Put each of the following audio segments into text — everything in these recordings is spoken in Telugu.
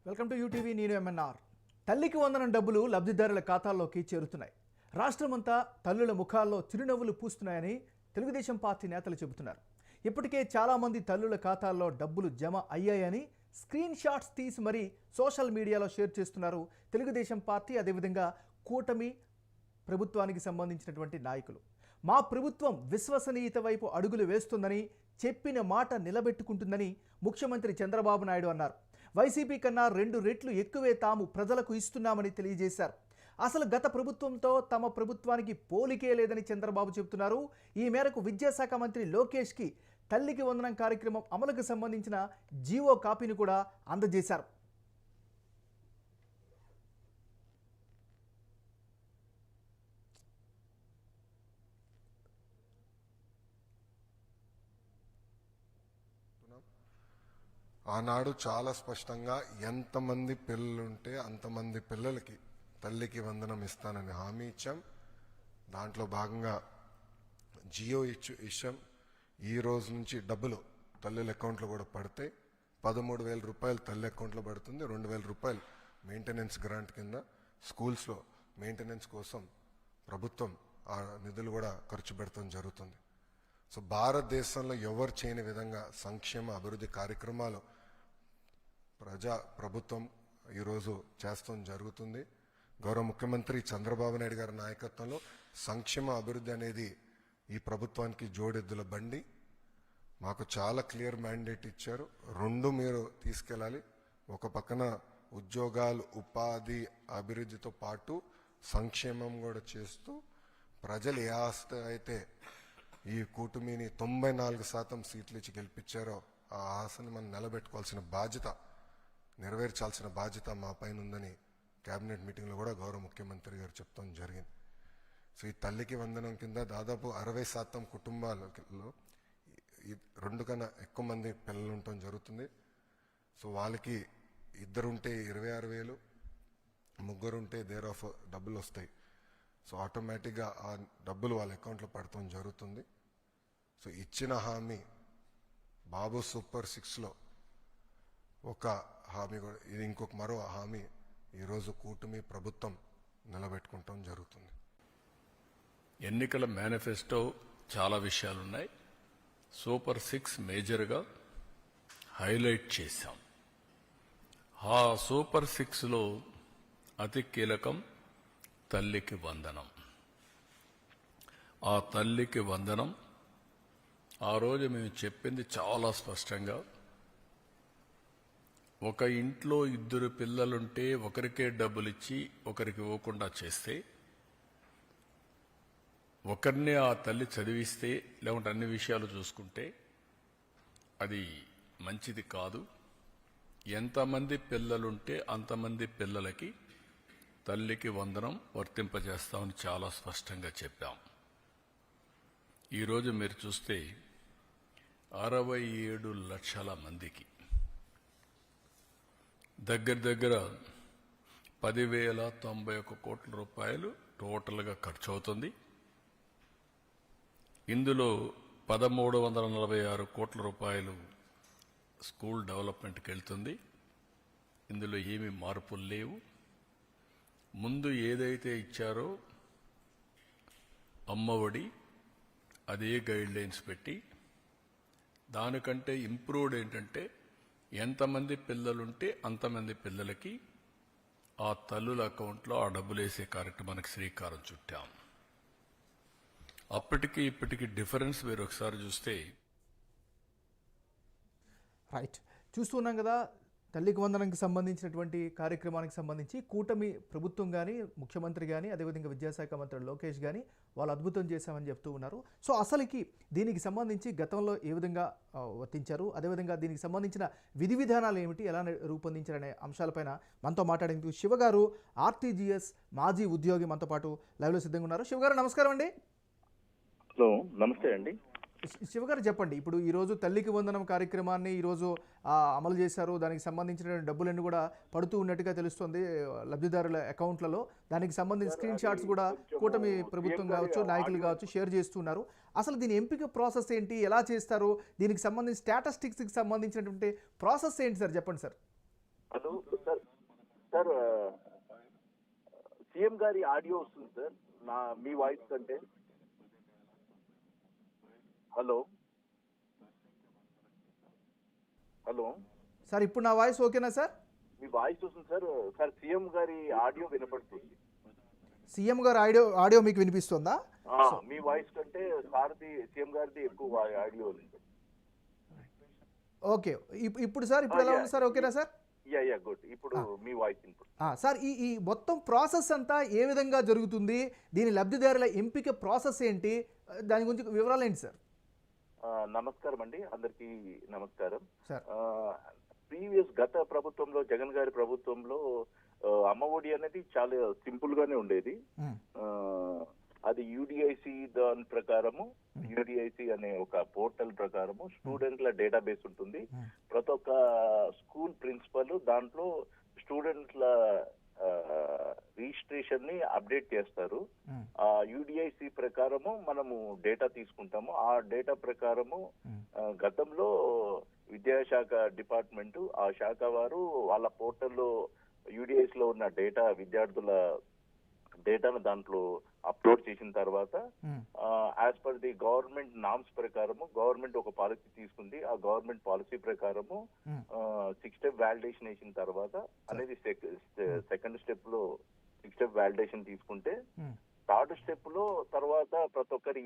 Welcome to UTV. నేను ఎంఎన్ఆర్. తల్లికి వందనం డబ్బులు లబ్ధిదారుల ఖాతాల్లోకి చేరుతున్నాయి. రాష్ట్రమంతా తల్లుల ముఖాల్లో చిరునవ్వులు పూస్తున్నాయని తెలుగుదేశం పార్టీ నేతలు చెబుతున్నారు. ఇప్పటికే చాలామంది తల్లుల ఖాతాల్లో డబ్బులు జమ అయ్యాయని స్క్రీన్ షాట్స్ తీసి మరీ సోషల్ మీడియాలో షేర్ చేస్తున్నారు తెలుగుదేశం పార్టీ, అదేవిధంగా కూటమి ప్రభుత్వానికి సంబంధించినటువంటి నాయకులు. మా ప్రభుత్వం విశ్వసనీయత వైపు అడుగులు వేస్తుందని, చెప్పిన మాట నిలబెట్టుకుంటుందని ముఖ్యమంత్రి చంద్రబాబు నాయుడు అన్నారు. వైసీపీ కన్నా 2 రెట్లు ఎక్కువే తాము ప్రజలకు ఇస్తున్నామని తెలియజేశారు. అసలు గత ప్రభుత్వంతో తమ ప్రభుత్వానికి పోలికే లేదని చంద్రబాబు చెబుతున్నారు. ఈ మేరకు విద్యాశాఖ మంత్రి లోకేష్కి తల్లికి వందనం కార్యక్రమం అమలుకు సంబంధించిన జీవో కాపీని కూడా అందజేశారు. ఆనాడు చాలా స్పష్టంగా ఎంతమంది పిల్లలుంటే అంతమంది పిల్లలకి తల్లికి వందనం ఇస్తానని హామీ ఇచ్చాం. దాంట్లో భాగంగా జియో ఇచ్చాం. ఈ రోజు నుంచి డబ్బులు తల్లుల అకౌంట్లో కూడా పడితే 13,000 రూపాయలు తల్లి అకౌంట్లో పడుతుంది. 2,000 రూపాయలు మెయింటెనెన్స్ గ్రాంట్ కింద స్కూల్స్లో మెయింటెనెన్స్ కోసం ప్రభుత్వం ఆ నిధులు కూడా ఖర్చు పెడతాం జరుగుతుంది. సో భారతదేశంలో ఎవరు చేయని విధంగా సంక్షేమ అభివృద్ధి కార్యక్రమాలు ప్రభుత్వం ఈరోజు చేస్తాం జరుగుతుంది. గౌరవ ముఖ్యమంత్రి చంద్రబాబు నాయుడు గారి నాయకత్వంలో సంక్షేమ అభివృద్ధి అనేది ఈ ప్రభుత్వానికి జోడెద్దుల బండి. మాకు చాలా క్లియర్ మ్యాండేట్ ఇచ్చారు. 2 మీరు తీసుకెళ్ళాలి. ఒక పక్కన ఉద్యోగాలు, ఉపాధి, అభివృద్ధితో పాటు సంక్షేమం కూడా చేస్తూ ప్రజలు ఏ ఆస్తి అయితే ఈ కూటమిని 94% సీట్లు ఇచ్చి గెలిపించారో ఆ ఆశని మనం నిలబెట్టుకోవాల్సిన బాధ్యత, నెరవేర్చాల్సిన బాధ్యత మా పైన ఉందని కేబినెట్ మీటింగ్లో కూడా గౌరవ ముఖ్యమంత్రి గారు చెప్తాం జరిగింది. సో ఈ తల్లికి వందనం కింద దాదాపు 60% కుటుంబాలలో 2 కన్నా ఎక్కువ మంది పిల్లలు ఉండటం జరుగుతుంది. సో వాళ్ళకి 2 ఉంటే 26,000, 3 ఉంటే దేర్ ఆఫ్ డబ్బులు వస్తాయి. సో ఆటోమేటిక్గా ఆ డబ్బులు వాళ్ళ అకౌంట్లో పడటం జరుగుతుంది. సో ఇచ్చిన హామీ బాబు సూపర్ 6లో ఒక హామీ కూడా, ఇది ఇంకొక మరో హామీ ఈరోజు కూటమి ప్రభుత్వం నిలబెట్టుకుంటాం జరుగుతుంది. ఎన్నికల మేనిఫెస్టో చాలా విషయాలున్నాయి. సూపర్ 6 మేజర్గా హైలైట్ చేశాం. ఆ సూపర్ 6లో అతి కీలకం తల్లికి వందనం. ఆ తల్లికి వందనం ఆ రోజు మేము చెప్పింది చాలా స్పష్టంగా, ఒక ఇంట్లో 2 పిల్లలుంటే ఒకరికే డబ్బులు ఇచ్చి ఒకరికి ఇవ్వకుండా చేస్తే, ఒకరినే ఆ తల్లి చదివిస్తే, లేకుంటే అన్ని విషయాలు చూసుకుంటే అది మంచిది కాదు. ఎంతమంది పిల్లలుంటే అంతమంది పిల్లలకి తల్లికి వందనం వర్తింపజేస్తామని చాలా స్పష్టంగా చెప్పాం. ఈరోజు మీరు చూస్తే 67 లక్షల మందికి దగ్గర 10,091 కోట్ల రూపాయలు టోటల్గా ఖర్చు అవుతుంది. ఇందులో 1,346 కోట్ల రూపాయలు స్కూల్ డెవలప్మెంట్కి వెళ్తుంది. ఇందులో ఏమీ మార్పులు లేవు. ముందు ఏదైతే ఇచ్చారో అమ్మఒడి, అదే గైడ్ లైన్స్ పెట్టి దానికంటే ఇంప్రూవ్డ్ ఏంటంటే ఎంతమంది పిల్లలుంటే అంతమంది పిల్లలకి ఆ తల్లుల అకౌంట్లో ఆ డబ్బులు వేసే కార్యక్రమానికి శ్రీకారం చుట్టాం. అప్పటికి ఇప్పటికి డిఫరెన్స్ మీరు ఒకసారి చూస్తే, రైట్, చూస్తున్నాం కదా. తల్లికి వందనంకి సంబంధించినటువంటి కార్యక్రమానికి సంబంధించి కూటమి ప్రభుత్వం కానీ, ముఖ్యమంత్రి కానీ, అదేవిధంగా విద్యాశాఖ మంత్రి లోకేష్ కానీ వాళ్ళు అద్భుతం చేశామని చెప్తూ ఉన్నారు. సో అసలుకి దీనికి సంబంధించి గతంలో ఏ విధంగా వర్తించారు, అదేవిధంగా దీనికి సంబంధించిన విధి విధానాలు ఏమిటి, ఎలా రూపొందించారనే అంశాలపైన మనతో మాట్లాడేందుకు శివగారు, ఆర్టీజీఎస్ మాజీ ఉద్యోగి మనతో పాటు లైవ్లో సిద్ధంగా ఉన్నారు. శివగారు నమస్కారం అండి. హలో, నమస్తే అండి. శివగారు చెప్పండి, ఇప్పుడు ఈరోజు తల్లికి వందనం కార్యక్రమాన్ని ఈరోజు అమలు చేశారు. దానికి సంబంధించిన డబ్బులన్నీ కూడా పడుతూ ఉన్నట్టుగా తెలుస్తుంది లబ్ధిదారుల అకౌంట్లలో. దానికి సంబంధించిన స్క్రీన్ షాట్స్ కూడా కూటమి ప్రభుత్వం కావచ్చు, నాయకులు కావచ్చు షేర్ చేస్తున్నారు. అసలు దీని ఎంపిక ప్రాసెస్ ఏంటి, ఎలా చేస్తారు, దీనికి సంబంధించి స్టాటిస్టిక్స్కి సంబంధించినటువంటి ప్రాసెస్ ఏంటి సార్, చెప్పండి sir. Hello sir, sir CM గారి ఆడియో వస్తుంది సార్ మీ వాయిస్ కంటే. హలో హలో సార్ ఇప్పుడు నా వాయిస్ ఓకేనా సార్? మీ వాయిస్ వస్తుంది సార్. సార్ సీఎం గారి ఆడియో వినపడుతుంది. సీఎం గారు ఆడియో మీకు వినిపిస్తుందా? మీ వాయిస్ కంటే సీఎం గారిది ఎక్కువ ఆడియో ఉంది. ఓకే, ఇప్పుడు సార్ ఇప్పుడు ఎలా ఉంది సార్? ఓకేనా సార్? Yeah good. ఇప్పుడు మీ వాయిస్ ఇన్పుట్. సార్ ఈ మొత్తం ప్రాసెస్ అంతా ఏ విధంగా జరుగుతుంది? దీని లబ్ధిదారుల ఎంపిక ప్రాసెస్ ఏంటి? దాని గురించి వివరాలు ఏంటి సార్? నమస్కారం అండి, అందరికీ నమస్కారం సార్. గత ప్రభుత్వంలో, జగన్ గారి ప్రభుత్వంలో అమ్మఒడి అనేది చాలా సింపుల్ గానే ఉండేది. అది యూడిఐసి దాని ప్రకారము, యూడిఐసి అనే ఒక పోర్టల్ ప్రకారము స్టూడెంట్ల డేటాబేస్ ఉంటుంది. ప్రతి ఒక్క స్కూల్ ప్రిన్సిపల్ దాంట్లో స్టూడెంట్ల రిజిస్ట్రేషన్ ని అప్డేట్ చేస్తారు. ఆ యూడిఐసి ప్రకారము మనము డేటా తీసుకుంటాము. ఆ డేటా ప్రకారము గతంలో విద్యాశాఖ డిపార్ట్మెంట్, ఆ శాఖ వారు వాళ్ళ పోర్టల్లో యూడిఐస్ లో ఉన్న డేటా, విద్యార్థుల డేటాను దాంట్లో అప్లోడ్ చేసిన తర్వాత as per the government norms ప్రకారము గవర్నమెంట్ ఒక పాలసీ తీసుకుంది. ఆ గవర్నమెంట్ పాలసీ ప్రకారము 6 స్టెప్ వ్యాలిడేషన్ వేసిన తర్వాత అనేది సెకండ్ స్టెప్ లో 6 స్టెప్ వ్యాలిడేషన్ తీసుకుంటే, థర్డ్ స్టెప్ లో తర్వాత ప్రతి ఒక్కరి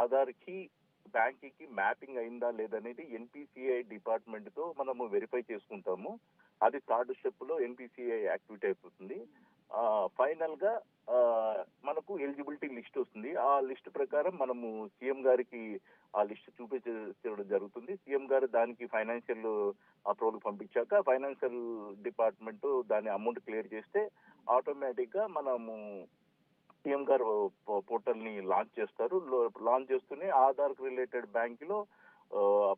ఆధార్ కి బ్యాంక్ కి మ్యాపింగ్ అయిందా లేదనేది ఎన్పిసిఐ డిపార్ట్మెంట్ తో మనము వెరిఫై చేసుకుంటాము. అది థర్డ్ స్టెప్ లో ఎన్పిసిఐ యాక్టివేట్ అయిపోతుంది. ఫైనల్ గా మనకు ఎలిజిబిలిటీ లిస్ట్ వస్తుంది. ఆ లిస్ట్ ప్రకారం మనము సీఎం గారికి ఆ లిస్ట్ చూపించడం జరుగుతుంది. సీఎం గారు దానికి ఫైనాన్షియల్ అప్రూవల్ పంపించాక ఫైనాన్షియల్ డిపార్ట్మెంట్ దాని అమౌంట్ క్లియర్ చేస్తే ఆటోమేటిక్ గా మనము సీఎం గారు పోర్టల్ ని లాంచ్ చేస్తారు. లాంచ్ చేస్తూనే ఆధార్ రిలేటెడ్ బ్యాంక్ లో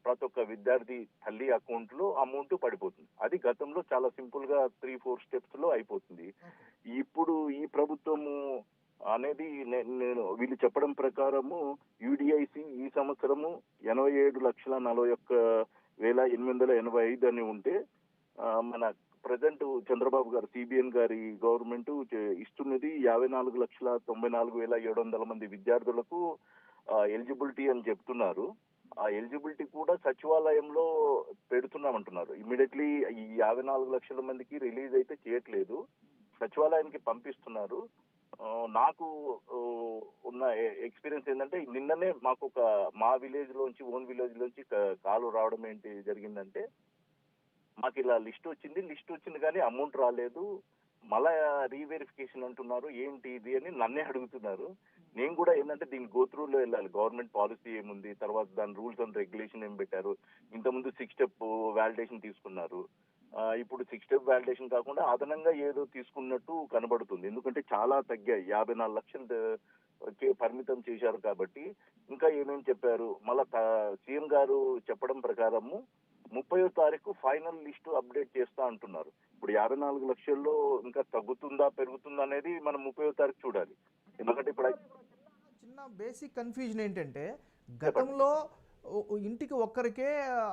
ప్రతి ఒక్క విద్యార్థి తల్లి అకౌంట్ లో అమౌంట్ పడిపోతుంది. అది గతంలో చాలా సింపుల్ గా 3-4 స్టెప్స్ లో అయిపోతుంది. ఇప్పుడు ఈ ప్రభుత్వము అనేది నేను వీళ్ళు చెప్పడం ప్రకారము యూడిఐసి ఈ సంవత్సరము 87,41,885 అని ఉంటే, మన ప్రజెంట్ చంద్రబాబు గారు సిబిఎన్ గారి గవర్నమెంట్ ఇస్తున్నది 54,94,700 మంది విద్యార్థులకు ఎలిజిబిలిటీ అని చెప్తున్నారు. ఆ ఎలిజిబిలిటీ కూడా సచివాలయంలో పెడుతున్నామంటున్నారు. ఇమ్మీడియట్లీ ఈ 54 లక్షల మందికి రిలీజ్ అయితే చేయట్లేదు, సచివాలయానికి పంపిస్తున్నారు. నాకు ఉన్న ఎక్స్పీరియన్స్ ఏంటంటే, నిన్ననే మాకు మా ఓన్ విలేజ్ లోంచి కాలు రావడం ఏంటి జరిగిందంటే, మాకు ఇలా లిస్ట్ వచ్చింది కానీ అమౌంట్ రాలేదు, మళ్ళా రీవెరిఫికేషన్ అంటున్నారు, ఏంటి ఇది అని నన్నే అడుగుతున్నారు. నేను కూడా ఏంటంటే దీని గోత్రూలో వెళ్ళాలి, గవర్నమెంట్ పాలసీ ఏముంది, తర్వాత దాని రూల్స్ అండ్ రెగ్యులేషన్ ఏం పెట్టారు. ఇంతకుముందు 6 స్టెప్ వ్యాలిడేషన్ తీసుకున్నారు, ఇప్పుడు 6 స్టెప్ వ్యాలిడేషన్ కాకుండా అదనంగా ఏదో తీసుకున్నట్టు కనబడుతుంది. ఎందుకంటే చాలా తగ్గాయి, 54 లక్షలు పరిమితం చేశారు కాబట్టి. ఇంకా ఏమేమి చెప్పారు, మళ్ళా సీఎం గారు చెప్పడం ప్రకారము 30వ తారీఖు ఫైనల్ లిస్టు అప్డేట్ చేస్తా అంటున్నారు. ఇప్పుడు 54 లక్షల్లో ఇంకా తగ్గుతుందా పెరుగుతుందా అనేది మనం 30వ తారీఖు చూడాలి. ఎందుకంటే ఇప్పుడు చిన్న బేసిక్ కన్ఫ్యూజన్ ఏంటంటే, గతంలో ఇంటికి ఒక్కరికే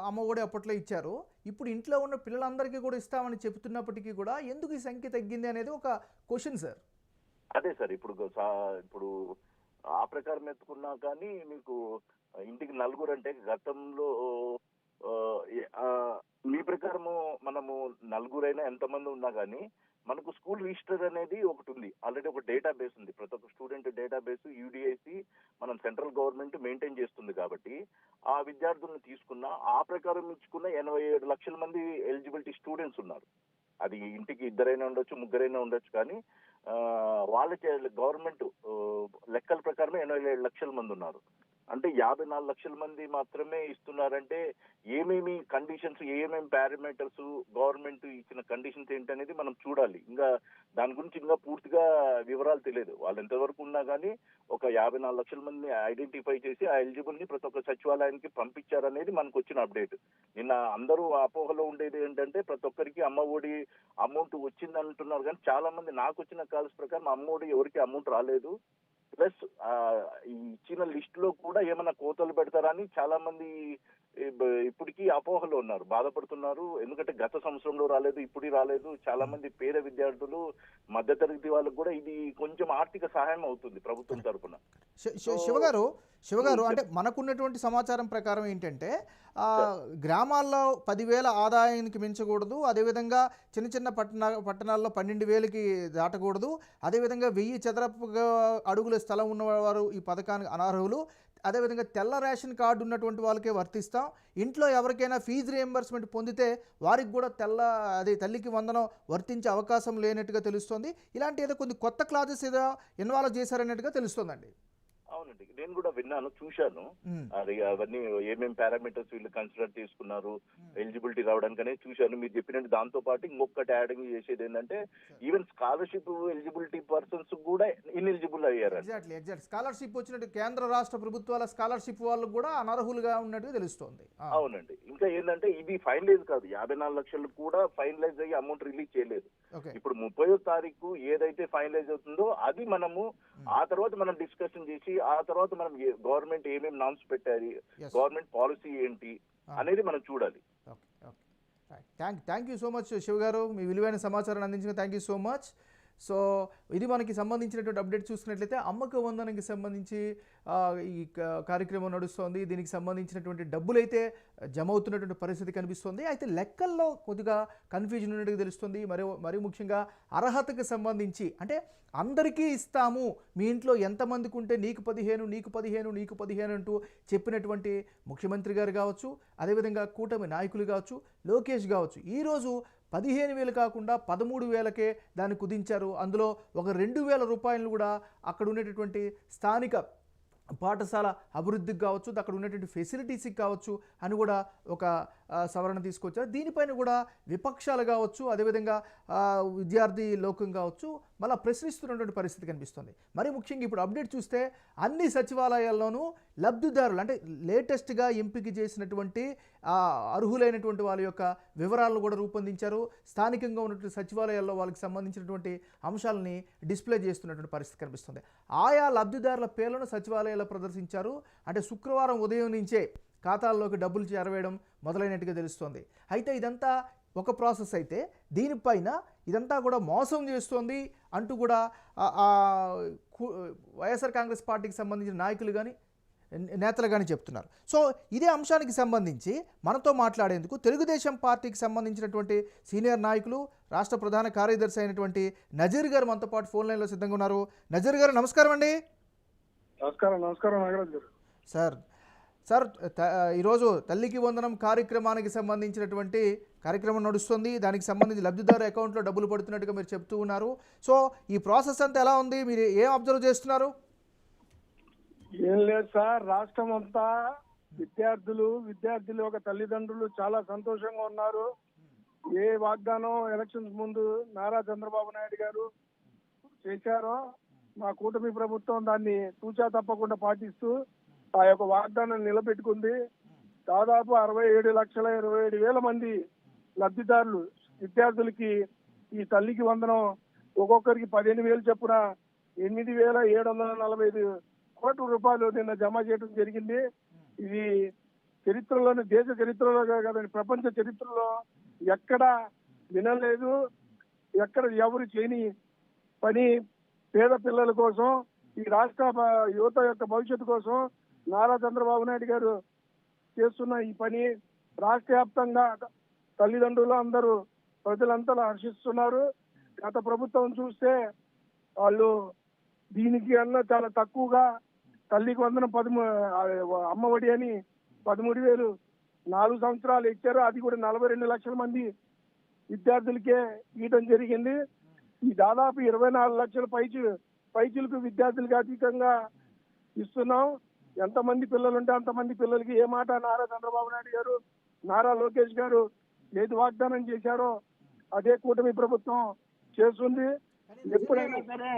అమ్మఒడి అప్పట్లో ఇచ్చారు, ఇప్పుడు ఇంట్లో ఉన్న పిల్లలందరికీ కూడా ఇస్తామని చెబుతున్నప్పటికీ కూడా ఎందుకు ఈ సంఖ్య తగ్గింది అనేది ఒక క్వశ్చన్ సార్. అదే సార్, ఇప్పుడు ఆ ప్రకారం ఎత్తుకున్నా కానీ మీకు ఇంటికి నలుగురు అంటే గతంలో మీ ప్రకారము మనము నలుగురైనా ఎంతమంది ఉన్నా కానీ మనకు స్కూల్ రిజిస్టర్ అనేది ఒకటి ఉంది, ఆల్రెడీ ఒక డేటా బేస్ ఉంది. ప్రతి ఒక్క స్టూడెంట్ డేటా బేస్ యూడిఐసి మనం సెంట్రల్ గవర్నమెంట్ మెయింటైన్ చేస్తుంది కాబట్టి, ఆ విద్యార్థులను తీసుకున్న ఆ ప్రకారం ఇచ్చుకున్న 87 లక్షల మంది ఎలిజిబిలిటీ స్టూడెంట్స్ ఉన్నారు. అది ఇంటికి ఇద్దరైనా ఉండొచ్చు, ముగ్గురైనా ఉండొచ్చు, కానీ వాళ్ళకి గవర్నమెంట్ లెక్కల ప్రకారమే 87 లక్షల మంది ఉన్నారు. అంటే 54 లక్షల మంది మాత్రమే ఇస్తున్నారంటే ఏమేమి కండిషన్స్, ఏమేమి పారామీటర్స్, గవర్నమెంట్ ఇచ్చిన కండిషన్స్ ఏంటనేది మనం చూడాలి. ఇంకా దాని గురించి ఇంకా పూర్తిగా వివరాలు తెలియదు. వాళ్ళు ఎంతవరకు ఉన్నా కానీ ఒక 54 లక్షల మందిని ఐడెంటిఫై చేసి ఆ ఎలిజిబుల్ ని ప్రతి ఒక్క సచివాలయానికి పంపించారనేది మనకు వచ్చిన అప్డేట్. నిన్న అందరూ అపోహలో ఉండేది ఏంటంటే ప్రతి ఒక్కరికి అమ్మఒడి అమౌంట్ వచ్చింది అంటున్నారు, కానీ చాలా మంది నాకు వచ్చిన కాల్స్ ప్రకారం అమ్మఒడి ఎవరికి అమౌంట్ రాలేదు. ప్లస్ ఈ ఇచ్చిన లిస్ట్ లో కూడా ఏమైనా కోతలు పెడతారని చాలా మంది ఇప్పటికీ అపోహలో ఉన్నారు, బాధపడుతున్నారు. ఎందుకంటే గత సంవత్సరంలో రాలేదు, ఇప్పుడు రాలేదు. చాలా మంది పేద విద్యార్థులు, మధ్యతరగతి వాళ్ళకు కూడా ఇది కొంచెం ఆర్థిక సహాయం అవుతుంది ప్రభుత్వం తరపున. శివగారు అంటే మనకున్నటువంటి సమాచారం ప్రకారం ఏంటంటే గ్రామాల్లో 10,000 ఆదాయానికి మించకూడదు, అదేవిధంగా చిన్న చిన్న పట్టణాల్లో 12,000కి దాటకూడదు, అదేవిధంగా 1000 చదరపు అడుగుల స్థలం ఉన్నవారు ఈ పథకానికి అనర్హులు, అదేవిధంగా తెల్ల రేషన్ కార్డు ఉన్నటువంటి వాళ్ళకే వర్తిస్తాం, ఇంట్లో ఎవరికైనా ఫీజు రియంబర్స్మెంట్ పొందితే వారికి కూడా తల్లికి వందనం వర్తించే అవకాశం లేనట్టుగా తెలుస్తోంది. ఇలాంటి ఏదో కొన్ని కొత్త క్లాజెస్ ఏదో ఇన్వాల్వ్ చేశారన్నట్టుగా తెలుస్తోందండి. అవునండి, నేను కూడా విన్నాను, చూశాను. అది అవన్నీ ఏమేమి పారామీటర్స్ వీళ్ళు కన్సిడర్ చేసుకున్నారు ఎలిజిబిలిటీ రావడానికి అనేది చూశాను. మీరు చెప్పినట్టు దాంతో పాటు ఇంకొకటి యాడింగ్ చేసేది ఏంటంటే ఈవెన్ స్కాలర్షిప్ ఎలిజిబిలిటీ పర్సన్స్ కూడా ఇన్ఎలిజిబుల్ అయ్యారు. ఎగ్జాక్ట్లీ స్కాలర్షిప్ వచ్చినట్టు కేంద్ర రాష్ట్ర ప్రభుత్వాల స్కాలర్షిప్ వాళ్ళు కూడా అనర్హులుగా ఉన్నట్టుగా తెలుస్తోంది. అవునండి, ఇంకా ఏంటంటే ఇది ఫైనలైజ్ కాదు, 54 లక్షలు కూడా ఫైనలైజ్ అయ్యి అమౌంట్ రిలీజ్ చేయలేదు. ఇప్పుడు 30వ తారీఖు ఏదైతే ఫైనలైజ్ అవుతుందో అది మనము ఆ తర్వాత మనం డిస్కషన్ చేసి ఆ తర్వాత మనం గవర్నమెంట్ ఏమేమి నామ్స్ పెట్టారు, గవర్నమెంట్ పాలసీ ఏంటి అనేది మనం చూడాలి. Thank you so much Shiva గారు, మీ విలువైన సమాచారాన్ని అందించిన thank you so much. So ఇది మనకి సంబంధించినటువంటి అప్డేట్ చూసుకున్నట్లయితే అమ్మక వందనకి సంబంధించి ఈ కార్యక్రమం నడుస్తోంది. దీనికి సంబంధించినటువంటి డబ్బులైతే జమ అవుతున్నటువంటి పరిస్థితి కనిపిస్తుంది. అయితే లెక్కల్లో కొద్దిగా కన్ఫ్యూజన్ ఉన్నట్టుగా తెలుస్తుంది. మరి ముఖ్యంగా అర్హతకు సంబంధించి అంటే అందరికీ ఇస్తాము, మీ ఇంట్లో ఎంతమందికి ఉంటే నీకు 15 నీకు 15 నీకు 15 అంటూ చెప్పినటువంటి ముఖ్యమంత్రి గారు కావచ్చు, అదేవిధంగా కూటమి నాయకులు కావచ్చు, లోకేష్ కావచ్చు, ఈరోజు 15,000 కాకుండా 13,000కే దాన్ని కుదించారు. అందులో ఒక 2,000 రూపాయలు కూడా అక్కడ ఉండేటటువంటి స్థానిక పాఠశాల అభివృద్ధికి కావచ్చు, అక్కడ ఉన్నటువంటి ఫెసిలిటీస్కి కావచ్చు అని కూడా ఒక సవరణ తీసుకొచ్చారు. దీనిపైన కూడా విపక్షాలు కావచ్చు, అదేవిధంగా విద్యార్థి లోకం కావచ్చు మళ్ళీ ప్రశ్నిస్తున్నటువంటి పరిస్థితి కనిపిస్తుంది. మరి ముఖ్యంగా ఇప్పుడు అప్డేట్ చూస్తే అన్ని సచివాలయాల్లోనూ లబ్ధిదారులు అంటే లేటెస్ట్గా ఎంపిక చేసినటువంటి అర్హులైనటువంటి వాళ్ళ యొక్క వివరాలను కూడా రూపొందించారు. స్థానికంగా ఉన్నటువంటి సచివాలయాల్లో వాళ్ళకి సంబంధించినటువంటి అంశాలని డిస్ప్లే చేస్తున్నటువంటి పరిస్థితి కనిపిస్తుంది. ఆయా లబ్ధిదారుల పేర్లను సచివాలయాల్లో ప్రదర్శించారు. అంటే శుక్రవారం ఉదయం నుంచే ఖాతాల్లోకి డబ్బులు చేరవేయడం మొదలైనట్టుగా తెలుస్తోంది. అయితే ఇదంతా ఒక ప్రాసెస్ అయితే దీనిపైన ఇదంతా కూడా మోసం చేస్తోంది అంటూ కూడా వైఎస్ఆర్ కాంగ్రెస్ పార్టీకి సంబంధించిన నాయకులు కానీ నేతలు కానీ చెప్తున్నారు. సో ఇదే అంశానికి సంబంధించి మనతో మాట్లాడేందుకు తెలుగుదేశం పార్టీకి సంబంధించినటువంటి సీనియర్ నాయకులు, రాష్ట్ర ప్రధాన కార్యదర్శి అయినటువంటి నజీర్ గారు మనతో పాటు ఫోన్ లైన్లో సిద్ధంగా ఉన్నారు. నజీర్ గారు నమస్కారం అండి. నమస్కారం నాగరాజు గారు. సార్ ఈరోజు తల్లికి వందనం కార్యక్రమానికి సంబంధించినటువంటి కార్యక్రమం నడుస్తుంది. దానికి సంబంధించి లబ్ధిదారు అకౌంట్లో డబ్బులు పడుతున్నట్టుగా మీరు చెప్తూ ఉన్నారు. సో ఈ ప్రాసెస్ అంతా ఎలా ఉంది, మీరు ఏం అబ్జర్వ్ చేస్తున్నారు? ఏం లేదు సార్, రాష్ట్రం అంతా విద్యార్థులు ఒక తల్లిదండ్రులు చాలా సంతోషంగా ఉన్నారు. ఏ వాగ్దానం ఎలక్షన్స్ ముందు నారా చంద్రబాబు నాయుడు గారు చేశారో మా కూటమి ప్రభుత్వం దాన్ని తూచా తప్పకుండా పాటిస్తూ ఆ యొక్క వాగ్దానాన్ని నిలబెట్టుకుంది. దాదాపు 67,27,000 మంది లబ్ధిదారులు విద్యార్థులకి ఈ తల్లికి వందనం ఒక్కొక్కరికి 15,000 చొప్పున 8,745 కోట్ల రూపాయలు నిన్న జమ చేయడం జరిగింది. ఇది చరిత్రలోని, దేశ చరిత్రలో కాదని ప్రపంచ చరిత్రలో ఎక్కడ వినలేదు. ఎక్కడ ఎవరు చేయని పని పేద పిల్లల కోసం, ఈ రాష్ట్ర యువత యొక్క భవిష్యత్తు కోసం నారా చంద్రబాబు నాయుడు గారు చేస్తున్న ఈ పని రాష్ట్ర వ్యాప్తంగా తల్లిదండ్రులు అందరూ ప్రజలంతా హర్షిస్తున్నారు. గత ప్రభుత్వం చూస్తే వాళ్ళు దీనికి అన్న చాలా తక్కువగా తల్లికి వందనం అమ్మఒడి అని 13,000 4 సంవత్సరాలు ఇచ్చారు. అది కూడా 42 లక్షల మంది విద్యార్థులకే ఇవ్వడం జరిగింది. ఈ దాదాపు 24 లక్షల పైచులకు విద్యార్థులకి అతీతంగా ఇస్తున్నాం. ఎంతమంది పిల్లలు ఉంటే అంతమంది పిల్లలకి ఏ మాట నారా చంద్రబాబు నాయుడు గారు, నారా లోకేష్ గారు ఏది వాగ్దానం చేశారో అదే కూటమి ప్రభుత్వం చేస్తుంది. ఎప్పుడైనా సరే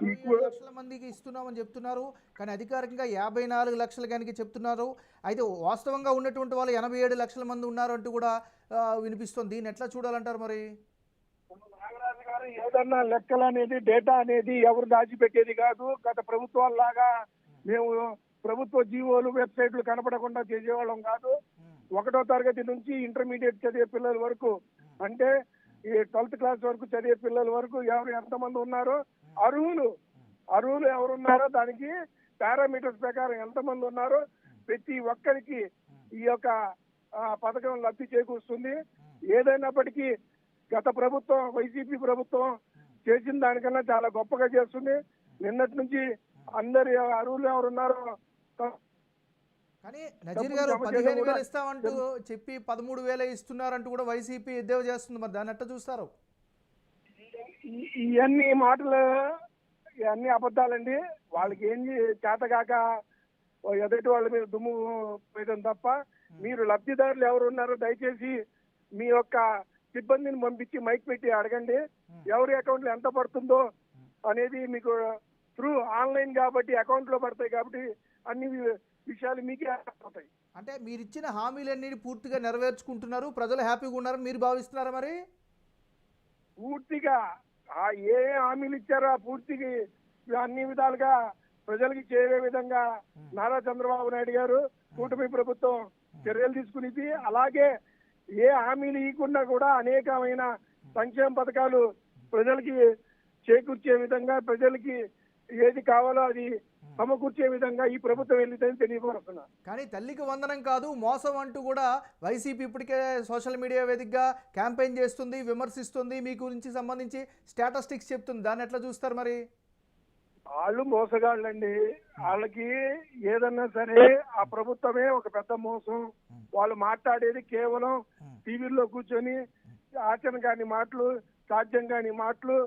67 లక్షల మందికి ఇస్తున్నామని చెప్తున్నారు, కానీ అధికారికంగా 54 లక్షలు కనుక చెప్తున్నారు. అయితే వాస్తవంగా ఉన్నటువంటి వాళ్ళు 87 లక్షల మంది ఉన్నారు అంటూ కూడా వినిపిస్తుంది. దీన్ని ఎట్లా చూడాలంటారు మరి? నాగరాజు గారు, ఏదన్నా లెక్కలు అనేది, డేటా అనేది ఎవరు దాచిపెట్టేది కాదు. గత ప్రభుత్వాల్లాగా మేము ప్రభుత్వ జీవోలు వెబ్సైట్లు కనపడకుండా చేసేవాళ్ళం కాదు. 1వ తరగతి నుంచి ఇంటర్మీడియట్ చదివే పిల్లల వరకు, అంటే ఈ 12th క్లాస్ వరకు చదివే పిల్లల వరకు ఎవరు ఎంతమంది ఉన్నారో అర్హులు ఎవరున్నారో దానికి పారామీటర్స్ ప్రకారం ఎంతమంది ఉన్నారో ప్రతి ఒక్కరికి ఈ యొక్క పథకం లబ్ధి చేకూరుస్తుంది. ఏదైనప్పటికీ గత ప్రభుత్వం వైసీపీ ప్రభుత్వం చేసిన దానికన్నా చాలా గొప్పగా చేస్తుంది. నిన్నటి నుంచి అందరి అర్హులు ఎవరున్నారో కానీ నజీర్ గారు 15,000 ఇస్తామంటూ చెప్పి 13,000 ఇస్తున్నారంటూ కూడా వైసీపీ ఎద్దేవా చేస్తుంది. మరి దాన్ని ఎట్లా చూస్తారు? ఇవన్నీ మాటలు ఇవన్నీ అబద్ధాలండి. వాళ్ళకి ఏం చేతగాక ఎదుటి వాళ్ళ మీద దుమ్ము వేయడం తప్ప, మీరు లబ్ధిదారులు ఎవరు ఉన్నారో దయచేసి మీ యొక్క సిబ్బందిని పంపించి మైక్ పెట్టి అడగండి. ఎవరి అకౌంట్ లో ఎంత పడుతుందో అనేది మీకు త్రూ ఆన్లైన్ కాబట్టి అకౌంట్ లో పడతాయి కాబట్టి అన్ని విషయాలు మీకే అర్థమవుతాయి. అంటే మీరు ఇచ్చిన హామీలన్నీ పూర్తిగా నెరవేర్చుకుంటున్నారు, ప్రజలు హ్యాపీగా ఉన్నారని మీరు భావిస్తున్నారా? మరి పూర్తిగా ఏ హామీలు ఇచ్చారో పూర్తిగా అన్ని విధాలుగా ప్రజలకి చేరే విధంగా నారా చంద్రబాబు నాయుడు గారు కూటమి ప్రభుత్వం చర్యలు తీసుకునేది. అలాగే ఏ హామీలు ఇవ్వకుండా కూడా అనేకమైన సంక్షేమ పథకాలు ప్రజలకి చేకూర్చే విధంగా, ప్రజలకి ఏది కావాలో అది సమకూర్చే విధంగా ఈ ప్రభుత్వం వెళ్ళిందని తెలియపరుస్తున్నా. కానీ తల్లికి వందనం కాదు మోసం అంటూ కూడా వైసీపీ ఇప్పటికే సోషల్ మీడియా వేదికగా క్యాంపెయిన్ చేస్తుంది, విమర్శిస్తుంది, మీ గురించి సంబంధించి స్టాటిస్టిక్స్ చెప్తుంది. దాన్ని ఎట్లా చూస్తారు? మరి వాళ్ళు మోసగాళ్ళండి. వాళ్ళకి ఏదన్నా సరే ఆ ప్రభుత్వమే ఒక పెద్ద మోసం. వాళ్ళు మాట్లాడేది కేవలం టీవీల్లో కూర్చొని ఆచరణ కాని మాటలు, సాధ్యం కాని మాటలు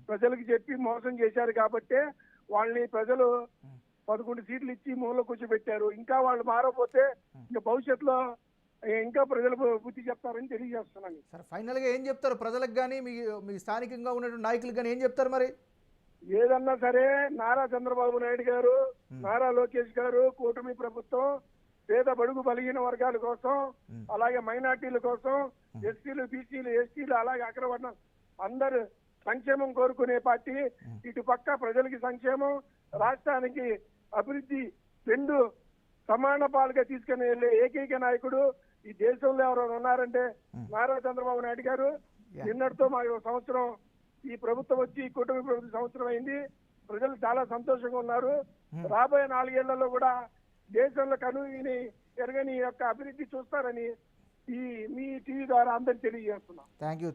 ప్రజలకు చెప్పి మోసం చేశారు కాబట్టి వాళ్ళని ప్రజలు 11 సీట్లు ఇచ్చి మూలలో కూర్చోబెట్టారు. ఇంకా వాళ్ళు మారకపోతే ఇంకా భవిష్యత్తులో ఇంకా ప్రజలు బుద్ధి చెప్తారని తెలియజేస్తున్నాను. సరే, ఫైనల్గా ఏం చెప్తారు ప్రజలకు కానీ మీ స్థానికంగా ఉన్నటువంటి నాయకులకు కానీ ఏం చెప్తారు? మరి ఏదన్నా సరే నారా చంద్రబాబు నాయుడు గారు, నారా లోకేష్ గారు, కూటమి ప్రభుత్వం పేద బడుగు బలిగిన వర్గాల కోసం, అలాగే మైనార్టీల కోసం, ఎస్సీలు, బీసీలు, ఎస్టీలు, అలాగే అగ్రవర్ణం అందరు సంక్షేమం కోరుకునే పార్టీ. ఇటు పక్క ప్రజలకి సంక్షేమం, రాష్ట్రానికి అభివృద్ధి రెండు సమాన పాలుగా తీసుకుని వెళ్ళే ఏకైక నాయకుడు ఈ దేశంలో ఎవరైనా ఉన్నారంటే నారా చంద్రబాబు నాయుడు గారు. నిన్నటితో మా సంవత్సరం ఈ ప్రభుత్వం వచ్చి కూటమి ప్రభుత్వం సంవత్సరం అయింది. ప్రజలు చాలా సంతోషంగా ఉన్నారు. రాబోయే 4 ఏళ్లలో కూడా దేశంలో కనువిని ఎరగని యొక్క అభివృద్ధి చూస్తారని ఈ మీ టీవీ ద్వారా అందరికి తెలియజేస్తున్నాం.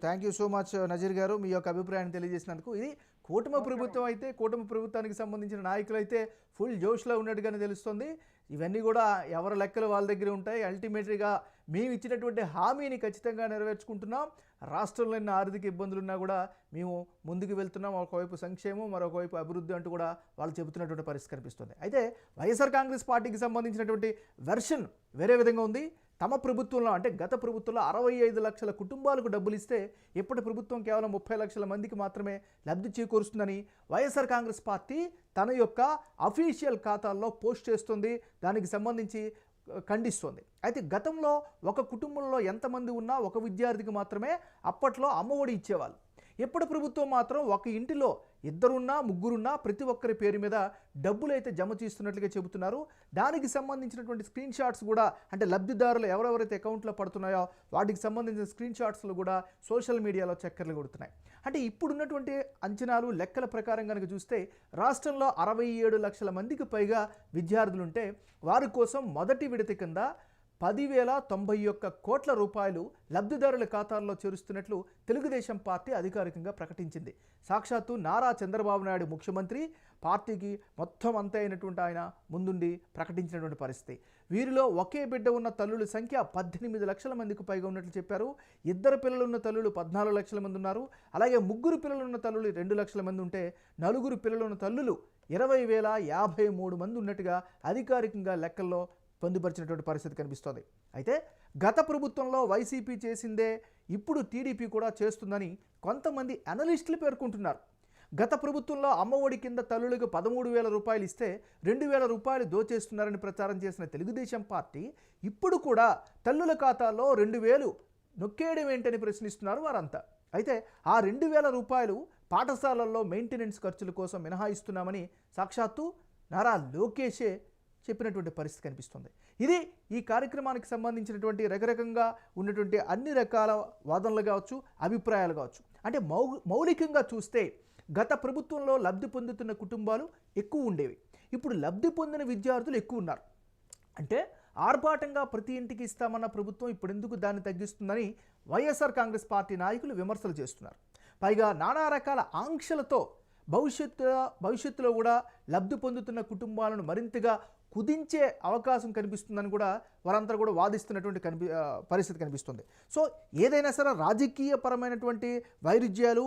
Thank you so much Nazeer garu, మీ యొక్క అభిప్రాయాన్ని తెలియజేసినందుకు. ఇది కూటమి ప్రభుత్వం అయితే, కూటమి ప్రభుత్వానికి సంబంధించిన నాయకులు అయితే ఫుల్ జోష్లో ఉన్నట్టుగానే తెలుస్తుంది. ఇవన్నీ కూడా ఎవరి లెక్కలు వాళ్ళ దగ్గర ఉంటాయి. అల్టిమేట్గా మేము ఇచ్చినటువంటి హామీని ఖచ్చితంగా నెరవేర్చుకుంటున్నాం. రాష్ట్రంలో ఎన్ని ఆర్థిక ఇబ్బందులున్నా కూడా మేము ముందుకు వెళ్తున్నాం. ఒకవైపు సంక్షేమం, మరొకవైపు అభివృద్ధి అంటూ కూడా వాళ్ళు చెబుతున్నటువంటి పరిస్థితి కనిపిస్తుంది. అయితే వైఎస్ఆర్ కాంగ్రెస్ పార్టీకి సంబంధించినటువంటి వెర్షన్ వేరే విధంగా ఉంది. తమ ప్రభుత్వంలో అంటే గత ప్రభుత్వంలో 65 లక్షల కుటుంబాలకు డబ్బులు ఇస్తే ఇప్పటి ప్రభుత్వం కేవలం 30 లక్షల మందికి మాత్రమే లబ్ధి చేకూరుస్తుందని వైఎస్ఆర్ కాంగ్రెస్ పార్టీ తన యొక్క అఫీషియల్ ఖాతాల్లో పోస్ట్ చేస్తుంది. దానికి సంబంధించి ఖండిస్తోంది. అయితే గతంలో ఒక కుటుంబంలో ఎంతమంది ఉన్నా ఒక విద్యార్థికి మాత్రమే అప్పట్లో అమ్మఒడి ఇచ్చేవాళ్ళు. ఇప్పటి ప్రభుత్వం మాత్రం ఒక ఇంటిలో 2 3 ప్రతి ఒక్కరి పేరు మీద డబ్బులు అయితే జమ చేస్తున్నట్లుగా చెబుతున్నారు. దానికి సంబంధించినటువంటి స్క్రీన్ షాట్స్ కూడా, అంటే లబ్ధిదారులు ఎవరెవరైతే అకౌంట్లో పడుతున్నాయో వాటికి సంబంధించిన స్క్రీన్ షాట్స్లు కూడా సోషల్ మీడియాలో చక్కర్లు కొడుతున్నాయి. అంటే ఇప్పుడున్నటువంటి అంచనాలు లెక్కల ప్రకారం కనుక చూస్తే రాష్ట్రంలో 67 లక్షల మందికి పైగా విద్యార్థులుంటే వారి కోసం మొదటి విడత కింద 10,091 కోట్ల రూపాయలు లబ్ధిదారుల ఖాతాల్లో చేరుస్తున్నట్లు తెలుగుదేశం పార్టీ అధికారికంగా ప్రకటించింది. సాక్షాత్తు నారా చంద్రబాబు నాయుడు ముఖ్యమంత్రి పార్టీకి మొత్తం అంతా అయినటువంటి ఆయన ముందుండి ప్రకటించినటువంటి పరిస్థితి. వీరిలో ఒకే బిడ్డ ఉన్న తల్లుల సంఖ్య 18 లక్షల మందికి పైగా ఉన్నట్లు చెప్పారు. 2 పిల్లలున్న తల్లులు 14 లక్షల మంది ఉన్నారు. అలాగే 3 పిల్లలున్న తల్లులు 2 లక్షల మంది ఉంటే 4 పిల్లలున్న తల్లులు 20,053 మంది ఉన్నట్టుగా అధికారికంగా లెక్కల్లో పొందుపరిచినటువంటి పరిస్థితి కనిపిస్తోంది. అయితే గత ప్రభుత్వంలో వైసీపీ చేసిందే ఇప్పుడు టీడీపీ కూడా చేస్తుందని కొంతమంది అనలిస్టులు పేర్కొంటున్నారు. గత ప్రభుత్వంలో అమ్మఒడి కింద తల్లులకు 13,000 రూపాయలు ఇస్తే 2,000 రూపాయలు దోచేస్తున్నారని ప్రచారం చేసిన తెలుగుదేశం పార్టీ ఇప్పుడు కూడా తల్లుల ఖాతాలో 2,000 నొక్కేయడం ఏంటని ప్రశ్నిస్తున్నారు వారంతా. అయితే ఆ 2,000 రూపాయలు పాఠశాలల్లో మెయింటెనెన్స్ ఖర్చుల కోసం మినహాయిస్తున్నామని సాక్షాత్తు నారా లోకేషే చెప్పినటువంటి పరిస్థితి కనిపిస్తుంది. ఇది ఈ కార్యక్రమానికి సంబంధించినటువంటి రకరకంగా ఉన్నటువంటి అన్ని రకాల వాదనలు కావచ్చు, అభిప్రాయాలు కావచ్చు. అంటే మౌలికంగా చూస్తే గత ప్రభుత్వంలో లబ్ధి పొందుతున్న కుటుంబాలు ఎక్కువ ఉండేవి. ఇప్పుడు లబ్ధి పొందిన విద్యార్థులు ఎక్కువ ఉన్నారు. అంటే ఆర్భాటంగా ప్రతి ఇంటికి ఇస్తామన్న ప్రభుత్వం ఇప్పుడు ఎందుకు దాన్ని తగ్గిస్తుందని వైఎస్ఆర్ కాంగ్రెస్ పార్టీ నాయకులు విమర్శలు చేస్తున్నారు. పైగా నానా రకాల ఆంక్షలతో భవిష్యత్తులో కూడా లబ్ధి పొందుతున్న కుటుంబాలను మరింతగా కుదించే అవకాశం కనిపిస్తుందని కూడా వారంతా కూడా వాదిస్తున్నటువంటి పరిస్థితి కనిపిస్తుంది. సో ఏదైనా సరే రాజకీయపరమైనటువంటి వైరుధ్యాలు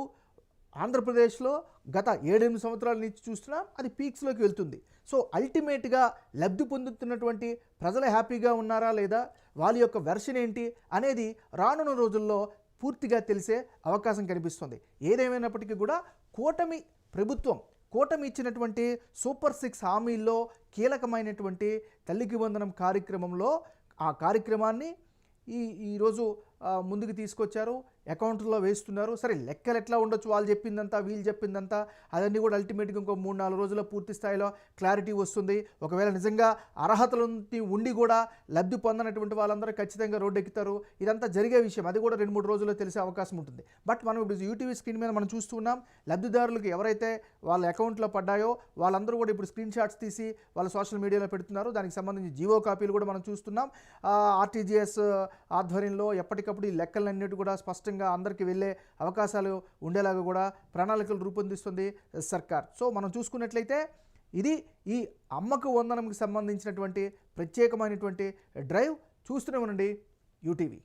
ఆంధ్రప్రదేశ్లో గత 7-8 సంవత్సరాల నుంచి చూస్తున్నా అది పీక్స్లోకి వెళ్తుంది. సో అల్టిమేట్గా లబ్ధి పొందుతున్నటువంటి ప్రజలు హ్యాపీగా ఉన్నారా లేదా, వాళ్ళ యొక్క వెర్షన్ ఏంటి అనేది రానున్న రోజుల్లో పూర్తిగా తెలిసే అవకాశం కనిపిస్తుంది. ఏదేమైనప్పటికీ కూడా కూటమి ఇచ్చినటువంటి సూపర్ 6 హామీల్లో కీలకమైనటువంటి తల్లికి వందనం కార్యక్రమంలో ఆ కార్యక్రమాన్ని ఈరోజు ముందుకు తీసుకొచ్చారు, అకౌంట్లో వేస్తున్నారు. సరే లెక్కలు ఎట్లా ఉండొచ్చు, వాళ్ళు చెప్పిందంతా వీళ్ళు చెప్పిందంతా అదన్నీ కూడా అల్టిమేట్గా ఇంకో 3-4 రోజుల్లో పూర్తి స్థాయిలో క్లారిటీ వస్తుంది. ఒకవేళ నిజంగా అర్హతలు ఉండి కూడా లబ్ధి పొందనటువంటి వాళ్ళందరూ ఖచ్చితంగా రోడ్డు ఎక్కుతారు. ఇదంతా జరిగే విషయం, అది కూడా 2-3 రోజుల్లో తెలిసే అవకాశం ఉంటుంది. బట్ మనం ఇప్పుడు యూటీవీ స్క్రీన్ మీద మనం చూస్తున్నాం, లబ్ధిదారులకు ఎవరైతే వాళ్ళ అకౌంట్లో పడ్డాయో వాళ్ళందరూ కూడా ఇప్పుడు స్క్రీన్ షాట్స్ తీసి వాళ్ళ సోషల్ మీడియాలో పెడుతున్నారు. దానికి సంబంధించి జీవో కాపీలు కూడా మనం చూస్తున్నాం. ఆర్టీజీఎస్ ఆధ్వర్యంలో ఎప్పటికప్పుడు ఈ లెక్కలన్నిటి కూడా స్పష్టంగా అందరికీ వెళ్ళే అవకాశాలు ఉండేలాగా కూడా ప్రణాళికలు రూపొందిస్తుంది సర్కార్. సో మనం చూసుకున్నట్లయితే ఇది ఈ అమ్మకు వందనంకి సంబంధించినటువంటి ప్రత్యేకమైనటువంటి డ్రైవ్. చూస్తూనే ఉండండి యూటీవీ.